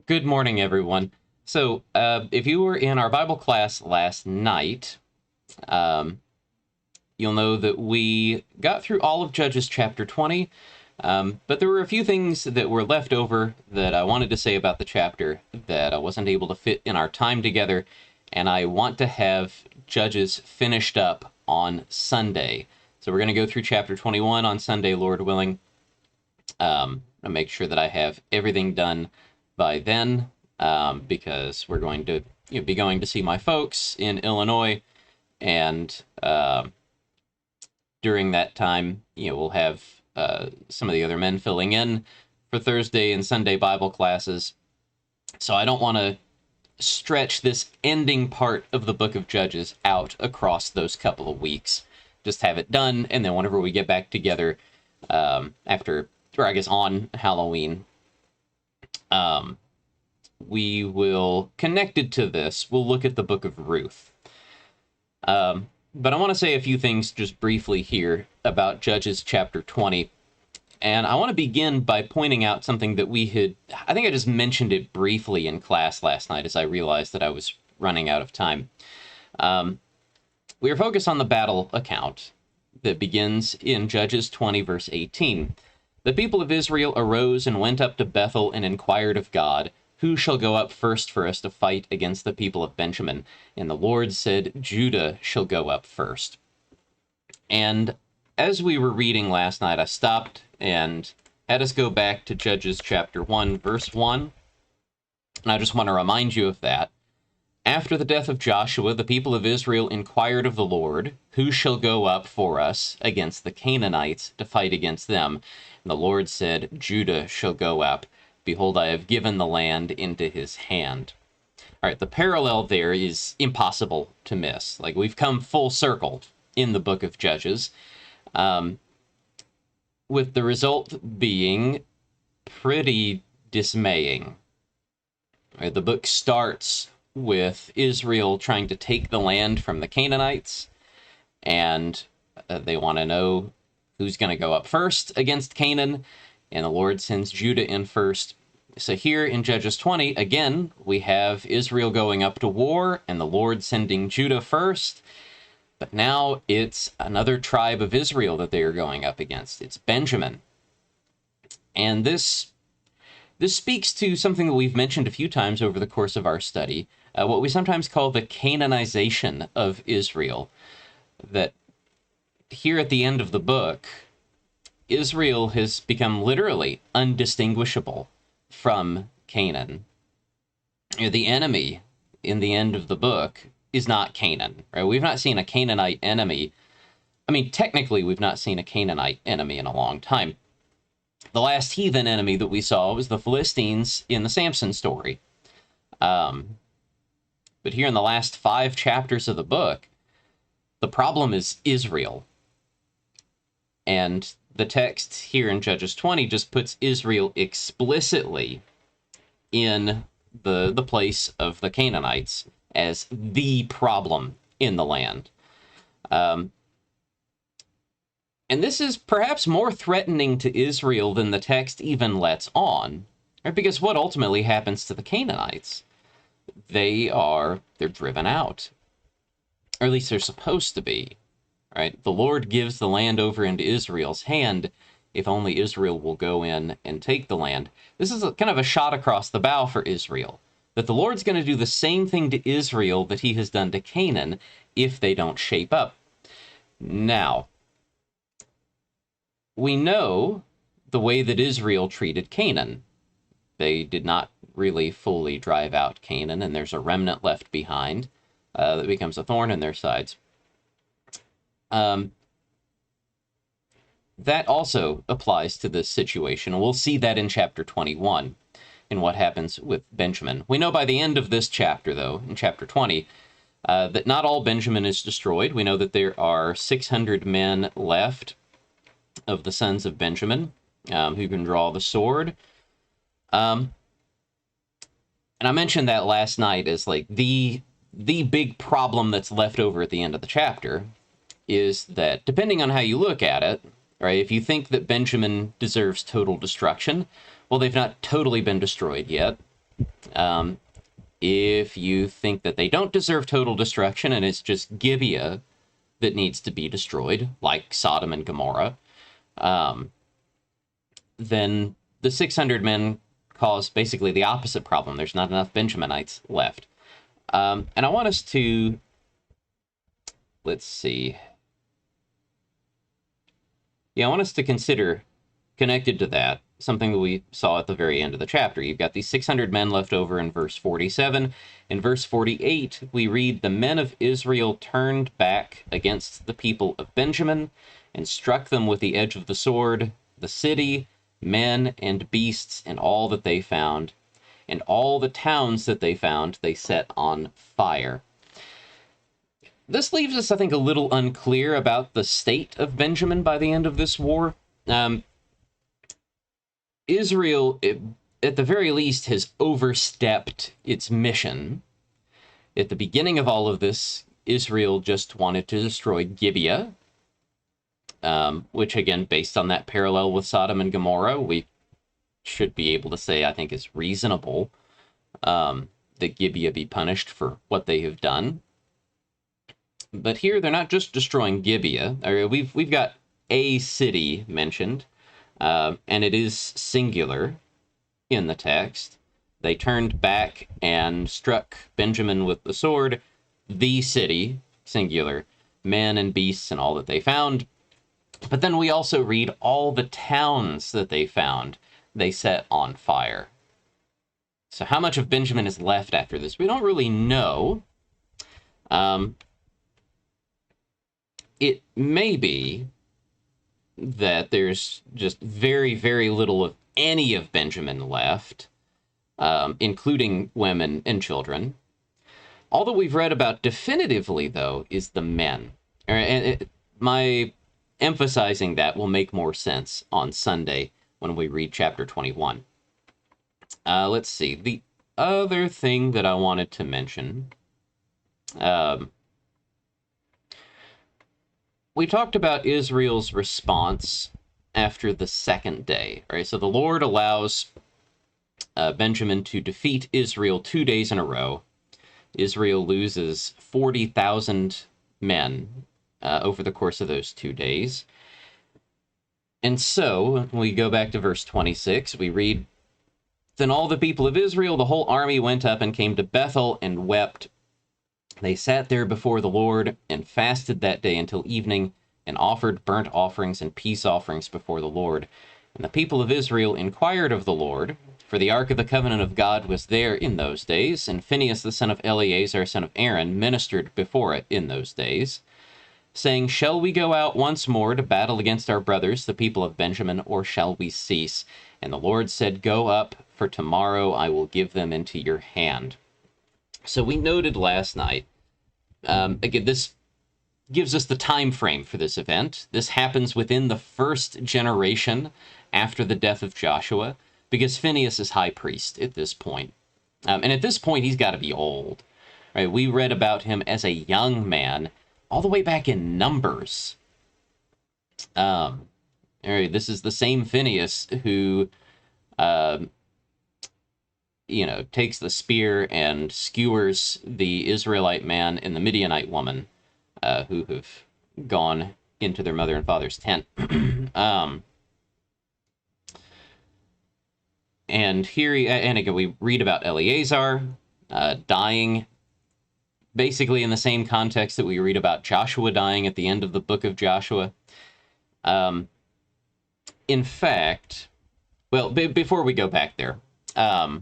Good morning, everyone. If you were in our Bible class last night, um, you'll know that we got through all of Judges chapter 20, but there were a few things that were left over that I wanted to say about the chapter that I wasn't able to fit in our time together, and I want to have Judges finished up on Sunday. So we're going to go through chapter 21 on Sunday, Lord willing. And make sure that I have everything done by then, because we're going to be going to see my folks in Illinois, and during that time, we'll have some of the other men filling in for Thursday and Sunday Bible classes. So I don't want to stretch this ending part of the book of Judges out across those couple of weeks. Just have it done, and then whenever we get back together after, or I guess on Halloween, we will, connected to this, we'll look at the book of Ruth. But I want to say a few things just briefly here about Judges chapter 20. And I want to begin by pointing out something that I think I just mentioned it briefly in class last night as I realized that I was running out of time. We are focused on the battle account that begins in Judges 20, verse 18. The people of Israel arose and went up to Bethel and inquired of God, "Who shall go up first for us to fight against the people of Benjamin?" And the Lord said, "Judah shall go up first." And as we were reading last night, I stopped and had us go back to Judges chapter 1, verse 1. And I just want to remind you of that. After the death of Joshua, the people of Israel inquired of the Lord, "Who shall go up for us against the Canaanites to fight against them?" And the Lord said, "Judah shall go up. Behold, I have given the land into his hand." All right, the parallel there is impossible to miss. Like, we've come full circle in the book of Judges, with the result being pretty dismaying. All right, the book starts with Israel trying to take the land from the Canaanites, and they want to know who's going to go up first against Canaan, and the Lord sends Judah in first. So here in Judges 20, again, we have Israel going up to war, and the Lord sending Judah first, but now it's another tribe of Israel that they are going up against. It's Benjamin. And this speaks to something that we've mentioned a few times over the course of our study, what we sometimes call the Canaanization of Israel. That here at the end of the book, Israel has become literally undistinguishable from Canaan. The enemy in the end of the book is not Canaan, right? We've not seen a Canaanite enemy. I mean, technically, we've not seen a Canaanite enemy in a long time. The last heathen enemy that we saw was the Philistines in the Samson story. But here in the last 5 chapters of the book, the problem is Israel. And the text here in Judges 20 just puts Israel explicitly in the place of the Canaanites as the problem in the land. And this is perhaps more threatening to Israel than the text even lets on, right? Because what ultimately happens to the Canaanites? They're driven out. Or at least they're supposed to be, right? The Lord gives the land over into Israel's hand if only Israel will go in and take the land. This is kind of a shot across the bow for Israel, that the Lord's going to do the same thing to Israel that he has done to Canaan if they don't shape up. Now, we know the way that Israel treated Canaan. They did not really fully drive out Canaan, and there's a remnant left behind that becomes a thorn in their sides. That also applies to this situation. We'll see that in chapter 21 in what happens with Benjamin. We know by the end of this chapter, though, in chapter 20, that not all Benjamin is destroyed. We know that there are 600 men left of the sons of Benjamin who can draw the sword. And I mentioned that last night as like the big problem that's left over at the end of the chapter is that, depending on how you look at it, right, if you think that Benjamin deserves total destruction, well, they've not totally been destroyed yet. If you think that they don't deserve total destruction and it's just Gibeah that needs to be destroyed, like Sodom and Gomorrah, then the 600 men cause basically the opposite problem. There's not enough Benjaminites left. And I want us to, let's see. Yeah, I want us to consider, connected to that, something that we saw at the very end of the chapter. You've got these 600 men left over in verse 47. In verse 48, we read, "The men of Israel turned back against the people of Benjamin and struck them with the edge of the sword, the city, men and beasts, and all that they found. And all the towns that they found, they set on fire." This leaves us, I think, a little unclear about the state of Benjamin by the end of this war. Israel, at the very least, has overstepped its mission. At the beginning of all of this, Israel just wanted to destroy Gibeah, which, again, based on that parallel with Sodom and Gomorrah, we should be able to say, I think, is reasonable that Gibeah be punished for what they have done. But here, they're not just destroying Gibeah. We've got a city mentioned, and it is singular in the text. They turned back and struck Benjamin with the sword, the city, singular, men and beasts and all that they found. But then we also read all the towns that they found, they set on fire. So how much of Benjamin is left after this? We don't really know. It may be that there's just very, very little of any of Benjamin left, including women and children. All that we've read about definitively, though, is the men. And my emphasizing that will make more sense on Sunday when we read chapter 21. Let's see. The other thing that I wanted to mention, we talked about Israel's response after the second day, right? So the Lord allows Benjamin to defeat Israel 2 days in a row. Israel loses 40,000 men over the course of those 2 days. And so, when we go back to verse 26, we read, "Then all the people of Israel, the whole army, went up and came to Bethel and wept. They sat there before the Lord and fasted that day until evening and offered burnt offerings and peace offerings before the Lord. And the people of Israel inquired of the Lord, for the ark of the covenant of God was there in those days, and Phinehas the son of Eleazar, son of Aaron, ministered before it in those days, saying, Shall we go out once more to battle against our brothers, the people of Benjamin, or shall we cease? And the Lord said, Go up, for tomorrow I will give them into your hand." So we noted last night, again, this gives us the time frame for this event. This happens within the first generation after the death of Joshua, because Phinehas is high priest at this point. And at this point, he's got to be old. Right? We read about him as a young man all the way back in Numbers. This is the same Phinehas who takes the spear and skewers the Israelite man and the Midianite woman who have gone into their mother and father's tent. And here, and again, we read about Eleazar dying basically in the same context that we read about Joshua dying at the end of the book of Joshua. In fact, well, before we go back there, I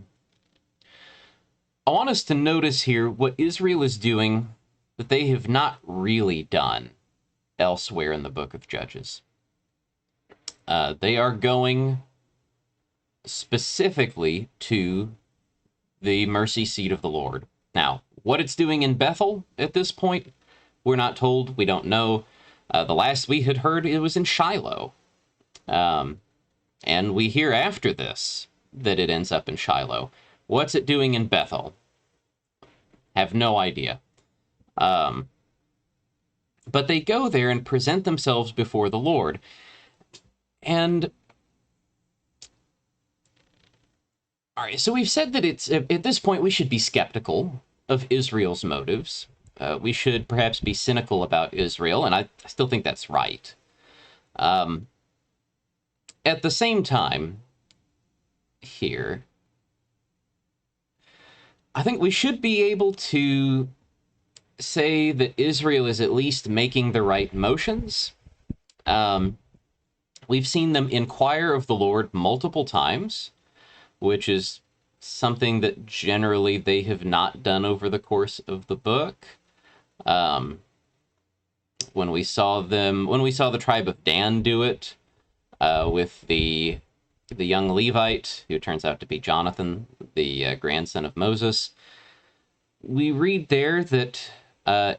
want us to notice here what Israel is doing that they have not really done elsewhere in the book of Judges. They are going specifically to the mercy seat of the Lord. Now, what it's doing in Bethel at this point, we're not told. We don't know. The last we had heard, it was in Shiloh. And we hear after this that it ends up in Shiloh. What's it doing in Bethel? Have no idea. But they go there and present themselves before the Lord. And All right, so we've said that it's at this point we should be skeptical of Israel's motives. We should perhaps be cynical about Israel, and I still think that's right. Um, at the same time, here, I think we should be able to say that Israel is at least making the right motions. Um, we've seen them inquire of the Lord multiple times, which is something that generally they have not done over the course of the book. Um, when we saw the tribe of Dan do it with the young Levite, who turns out to be Jonathan, the grandson of Moses, we read there that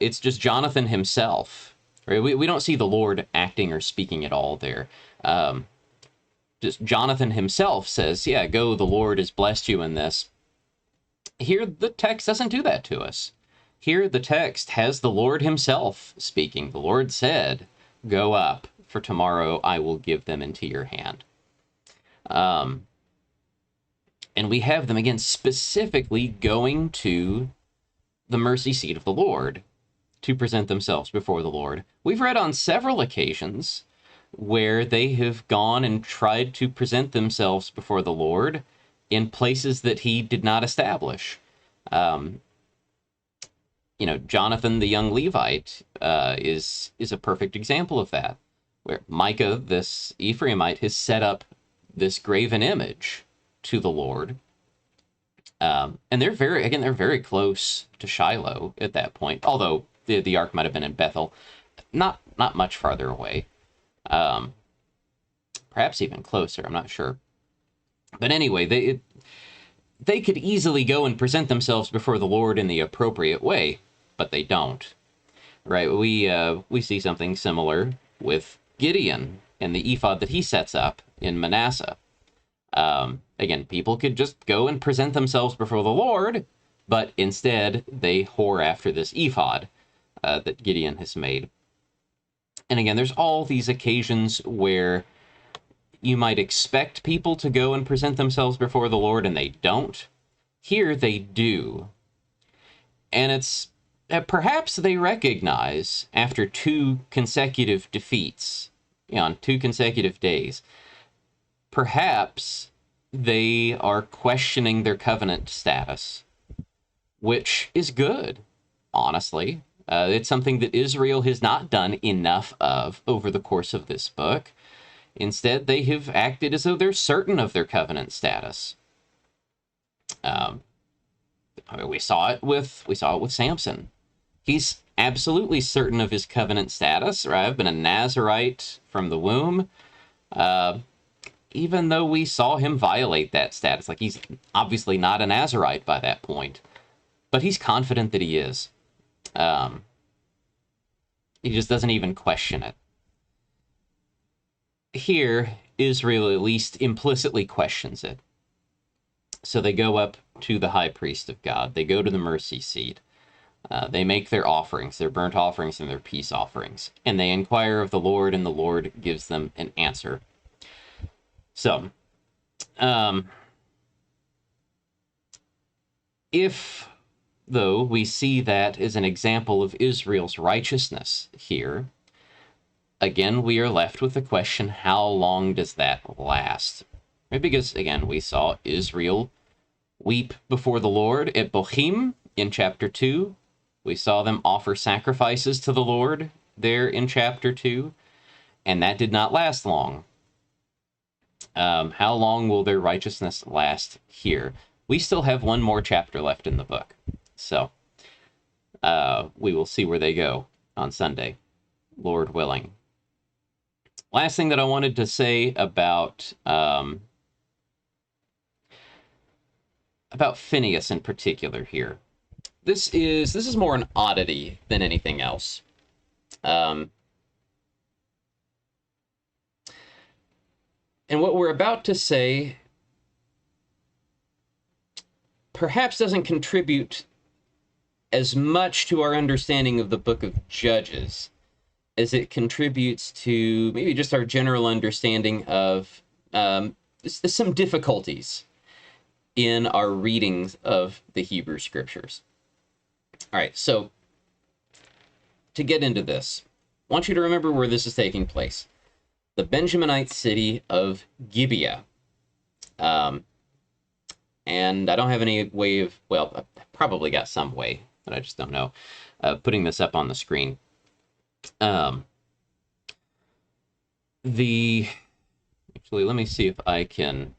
it's just Jonathan himself. Right? We don't see the Lord acting or speaking at all there. Just Jonathan himself says, yeah, go, the Lord has blessed you in this. Here, the text doesn't do that to us. Here, the text has the Lord himself speaking. The Lord said, go up, for tomorrow I will give them into your hand. And we have them, again, specifically going to the mercy seat of the Lord to present themselves before the Lord. We've read on several occasions where they have gone and tried to present themselves before the Lord in places that he did not establish. Jonathan, the young Levite, is a perfect example of that, where Micah, this Ephraimite, has set up this graven image to the Lord. And they're very close to Shiloh at that point, although the ark might have been in Bethel, not much farther away. Perhaps even closer, I'm not sure. But anyway, they could easily go and present themselves before the Lord in the appropriate way, but they don't. Right? We see something similar with Gideon and the ephod that he sets up in Manasseh. Again, people could just go and present themselves before the Lord, but instead they whore after this ephod that Gideon has made. And again, there's all these occasions where you might expect people to go and present themselves before the Lord, and they don't. Here they do. And it's perhaps they recognize after 2 consecutive defeats, on 2 consecutive days, perhaps they are questioning their covenant status, which is good, honestly. It's something that Israel has not done enough of over the course of this book. Instead, they have acted as though they're certain of their covenant status. We saw it with Samson. He's absolutely certain of his covenant status. Right? I've been a Nazirite from the womb. Even though we saw him violate that status, like he's obviously not a Nazirite by that point, but he's confident that he is. He just doesn't even question it. Here, Israel at least implicitly questions it. So they go up to the high priest of God. They go to the mercy seat. They make their offerings, their burnt offerings and their peace offerings. And they inquire of the Lord, and the Lord gives them an answer. So, if, though, we see that as an example of Israel's righteousness here, again, we are left with the question, how long does that last? Right? Because, again, we saw Israel weep before the Lord at Bochim in chapter 2. We saw them offer sacrifices to the Lord there in chapter 2, and that did not last long. How long will their righteousness last here? We still have one more chapter left in the book, so we will see where they go on Sunday, Lord willing. Last thing that I wanted to say about Phinehas in particular here. This is more an oddity than anything else. And what we're about to say perhaps doesn't contribute as much to our understanding of the book of Judges as it contributes to maybe just our general understanding of some difficulties in our readings of the Hebrew Scriptures. All right, so to get into this, I want you to remember where this is taking place. The Benjaminite city of Gibeah. And I don't have any way of, well, I probably got some way, but I just don't know, putting this up on the screen. Actually, let me see if I can,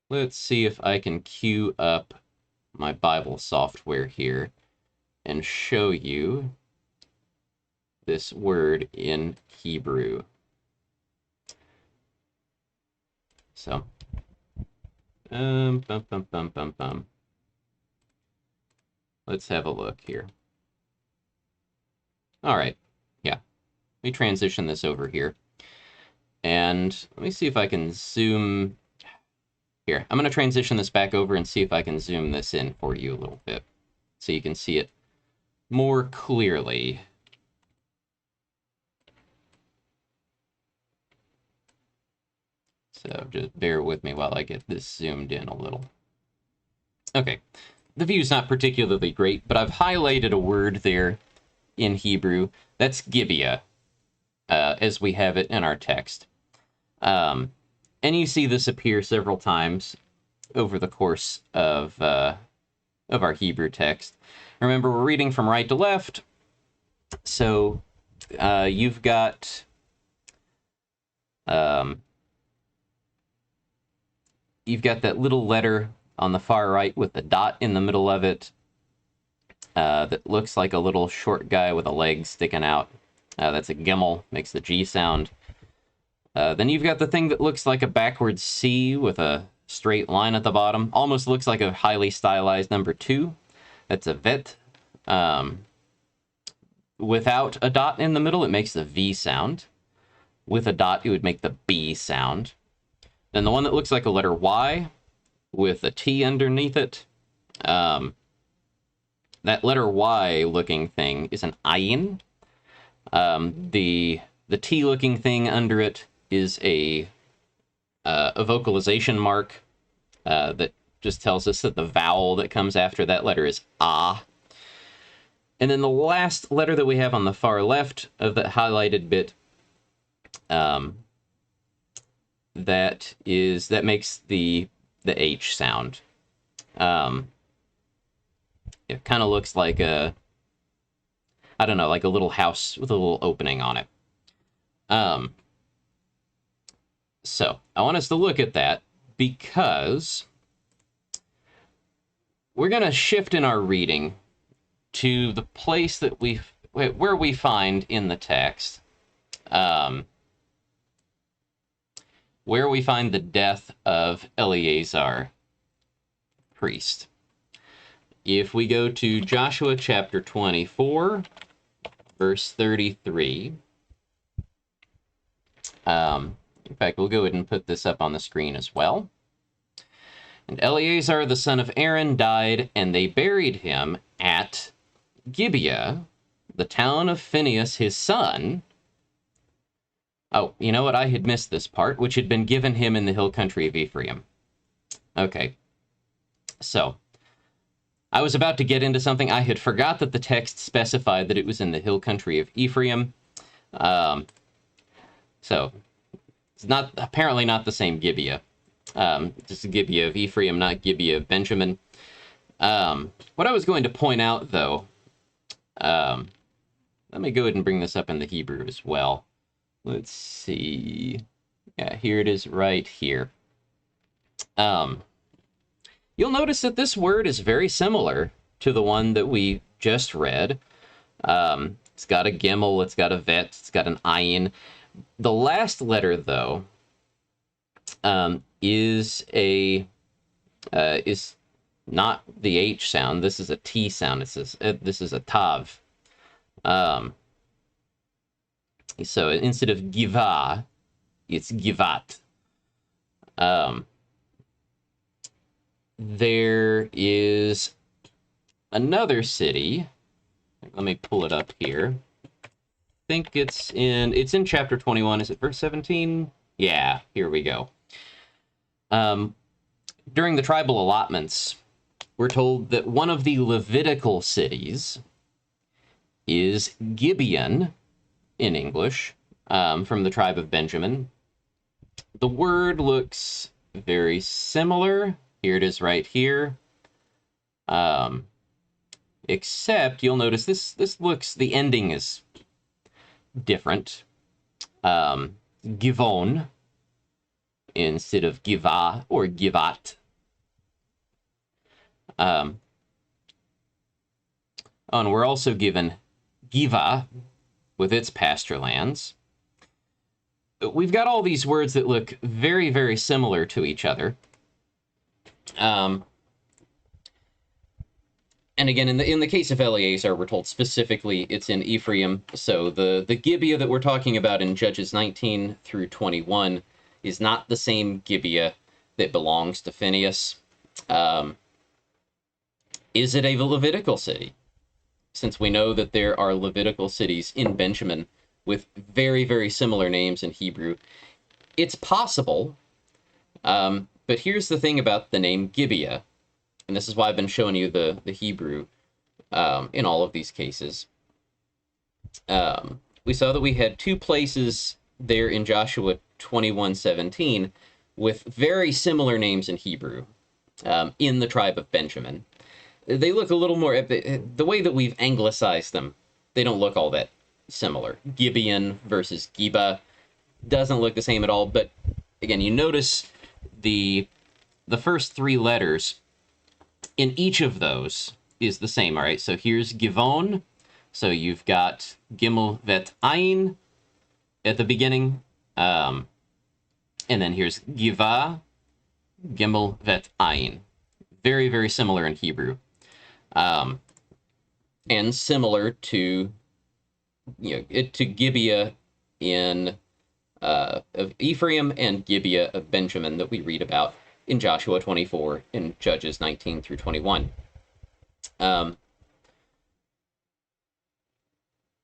let's see if I can queue up my Bible software here and show you this word in Hebrew. So, let's have a look here. All right, yeah. Let me transition this over here. And let me see if I can zoom. Here, I'm going to transition this back over and see if I can zoom this in for you a little bit so you can see it more clearly. So just bear with me while I get this zoomed in a little. Okay, the view's not particularly great, but I've highlighted a word there in Hebrew. That's Gibeah, as we have it in our text. And you see this appear several times over the course of our Hebrew text. Remember, we're reading from right to left, so you've got that little letter on the far right with the dot in the middle of it that looks like a little short guy with a leg sticking out. That's a gimel, makes the G sound. Then you've got the thing that looks like a backwards C with a straight line at the bottom. Almost looks like a highly stylized number 2. That's a vet. Without a dot in the middle, it makes the V sound. With a dot, it would make the B sound. Then the one that looks like a letter Y with a T underneath it. That letter Y looking thing is an ayin. The T looking thing under it is a vocalization mark that just tells us that the vowel that comes after that letter is ah. And then the last letter that we have on the far left of that highlighted bit, that makes the H sound. It kind of looks like a, I don't know, like a little house with a little opening on it. So I want us to look at that because we're going to shift in our reading to the place that where we find in the text, where we find the death of Eleazar, priest. If we go to Joshua chapter 24, verse 33, in fact, we'll go ahead and put this up on the screen as well. And Eleazar, the son of Aaron, died, and they buried him at Gibeah, the town of Phinehas, his son. Oh, you know what? I had missed this part, which had been given him in the hill country of Ephraim. Okay. So, I was about to get into something. I had forgot that the text specified that it was in the hill country of Ephraim. So, it's apparently not the same Gibeah. Just Gibeah of Ephraim, not Gibeah of Benjamin. What I was going to point out, though, let me go ahead and bring this up in the Hebrew as well. Let's see. Yeah, here it is right here. You'll notice that this word is very similar to the one that we just read. It's got a gimel, it's got a vet, it's got an ayin. The last letter, though, is not the H sound. This is a T sound. This is a tav. So instead of giva, it's givat. There is another city. Let me pull it up here. I think it's in chapter 21. Is it verse 17? Yeah, here we go. Um, during the tribal allotments, we're told that one of the Levitical cities is Gibeon in English, from the tribe of Benjamin. The word looks very similar. Here it is right here. Except you'll notice this looks, the ending is different. Givon instead of Giva or Givat. And we're also given Giva with its pasture lands. We've got all these words that look very, very similar to each other. And again, in the case of Eleazar, we're told specifically it's in Ephraim. So the Gibeah that we're talking about in Judges 19 through 21 is not the same Gibeah that belongs to Phinehas. Is it a Levitical city? Since we know that there are Levitical cities in Benjamin with very, very similar names in Hebrew, it's possible. But here's the thing about the name Gibeah, and this is why I've been showing you the Hebrew in all of these cases. We saw that we had two places there in Joshua 21:17 with very similar names in Hebrew in the tribe of Benjamin. They look a little more, the way that we've anglicized them, they don't look all that similar. Gibeon versus Geba doesn't look the same at all, but again, you notice the first three letters in each of those is the same, all right? So here's Givon, so you've got Gimel Vet Ayin at the beginning, and then here's Giva, Gimel Vet Ayin. Very, very similar in Hebrew. And similar to, to Gibeah of Ephraim and Gibeah of Benjamin that we read about in Joshua 24 and Judges 19 through 21.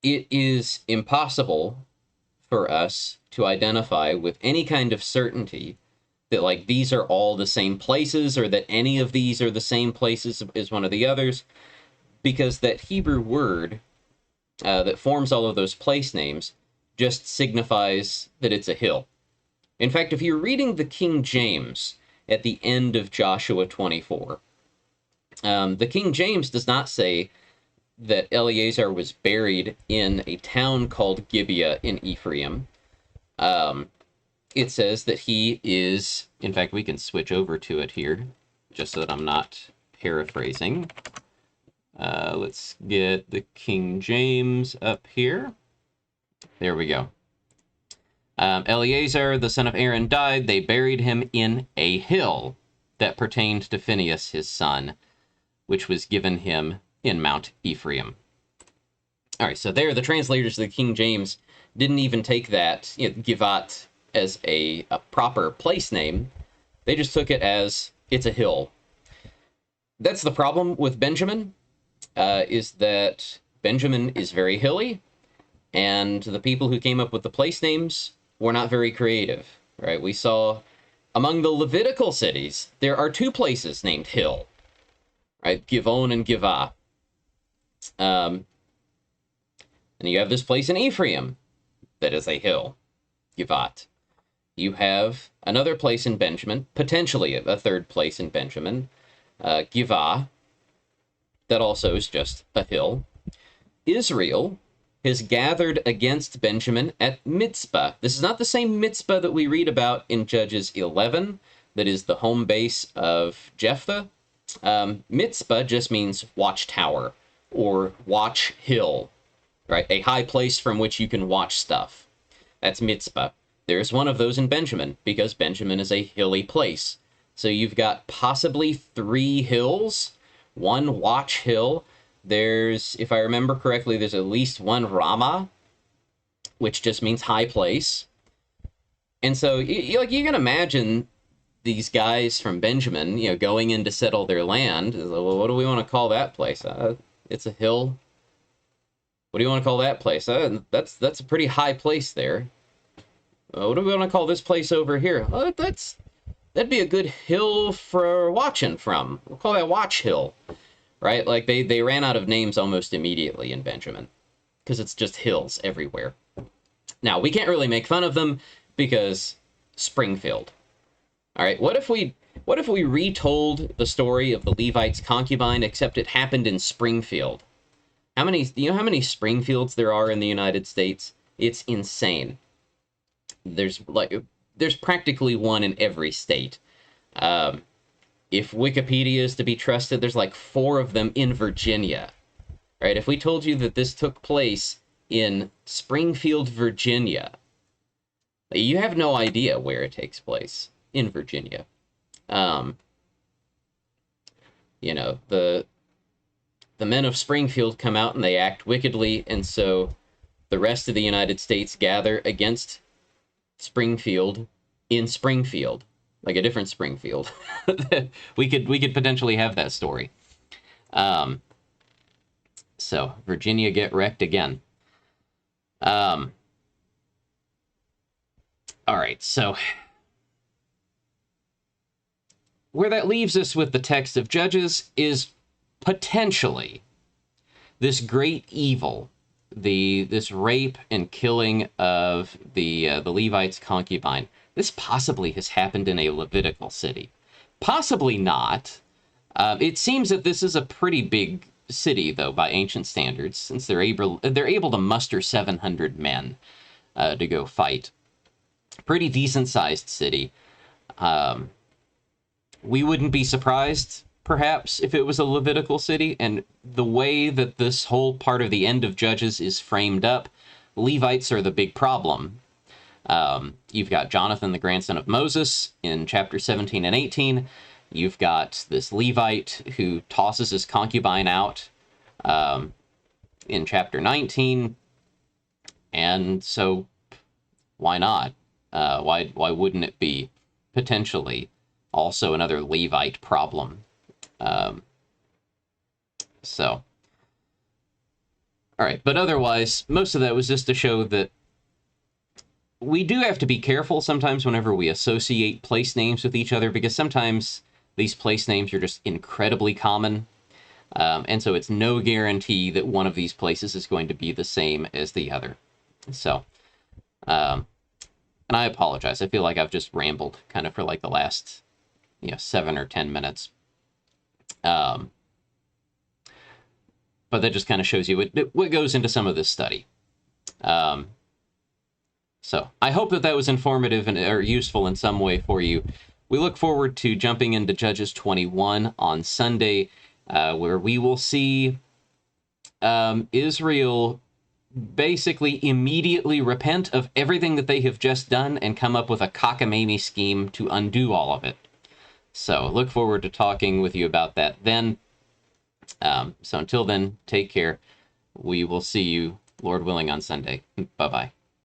It is impossible for us to identify with any kind of certainty that, like, these are all the same places, or that any of these are the same places as one of the others, because that Hebrew word that forms all of those place names just signifies that it's a hill. In fact, if you're reading the King James at the end of Joshua 24, the King James does not say that Eleazar was buried in a town called Gibeah in Ephraim. It says that he is, in fact, we can switch over to it here, just so that I'm not paraphrasing. Let's get the King James up here. There we go. Eleazar, the son of Aaron, died. They buried him in a hill that pertained to Phinehas, his son, which was given him in Mount Ephraim. All right, so there, the translators of the King James didn't even take that, Givat, as a proper place name. They just took it as it's a hill. That's the problem with Benjamin, is that Benjamin is very hilly, and the people who came up with the place names were not very creative, right? We saw among the Levitical cities, there are two places named Hill, right? Givon and Givah. And you have this place in Ephraim that is a hill, Givat. You have another place in Benjamin, potentially a third place in Benjamin, Givah, that also is just a hill. Israel has gathered against Benjamin at Mitzpah. This is not the same Mitzpah that we read about in Judges 11, that is the home base of Jephthah. Mitzpah just means watchtower or watch hill, right? A high place from which you can watch stuff. That's Mitzpah. There's one of those in Benjamin, because Benjamin is a hilly place. So you've got possibly 3 hills, one watch hill. There's, if I remember correctly, there's at least one Ramah, which just means high place. And so you can imagine these guys from Benjamin, going in to settle their land. Well, what do we want to call that place? It's a hill. What do you want to call that place? That's a pretty high place there. What do we want to call this place over here? That's that'd be a good hill for watching from. We'll call that Watch Hill, right? Like they ran out of names almost immediately in Benjamin because it's just hills everywhere. Now, we can't really make fun of them because Springfield. All right, what if we retold the story of the Levite's concubine, except it happened in Springfield? Do you know how many Springfields there are in the United States? It's insane. There's practically one in every state. If Wikipedia is to be trusted, there's like 4 of them in Virginia. Right? If we told you that this took place in Springfield, Virginia, you have no idea where it takes place in Virginia. You know, the men of Springfield come out and they act wickedly, and so the rest of the United States gather against Springfield in Springfield, like a different Springfield. we could potentially have that story. So Virginia get wrecked again. All right, so where that leaves us with the text of Judges is potentially this great evil, this rape and killing of the Levite's concubine. This possibly has happened in a Levitical city. Possibly not. It seems that this is a pretty big city, though, by ancient standards, since they're able to muster 700 men to go fight. Pretty decent-sized city. We wouldn't be surprised, perhaps, if it was a Levitical city, and the way that this whole part of the end of Judges is framed up, Levites are the big problem. You've got Jonathan, the grandson of Moses, in chapter 17 and 18. You've got this Levite who tosses his concubine out in chapter 19. And so, why not? Why wouldn't it be potentially also another Levite problem? So, all right. But otherwise, most of that was just to show that we do have to be careful sometimes whenever we associate place names with each other, because sometimes these place names are just incredibly common. And so it's no guarantee that one of these places is going to be the same as the other. So, and I apologize. I feel like I've just rambled kind of for like the last 7 or 10 minutes. But that just kind of shows you what goes into some of this study. So I hope that was informative or useful in some way for you. We look forward to jumping into Judges 21 on Sunday, where we will see Israel basically immediately repent of everything that they have just done and come up with a cockamamie scheme to undo all of it. So look forward to talking with you about that then. So until then, take care. We will see you, Lord willing, on Sunday. Bye-bye.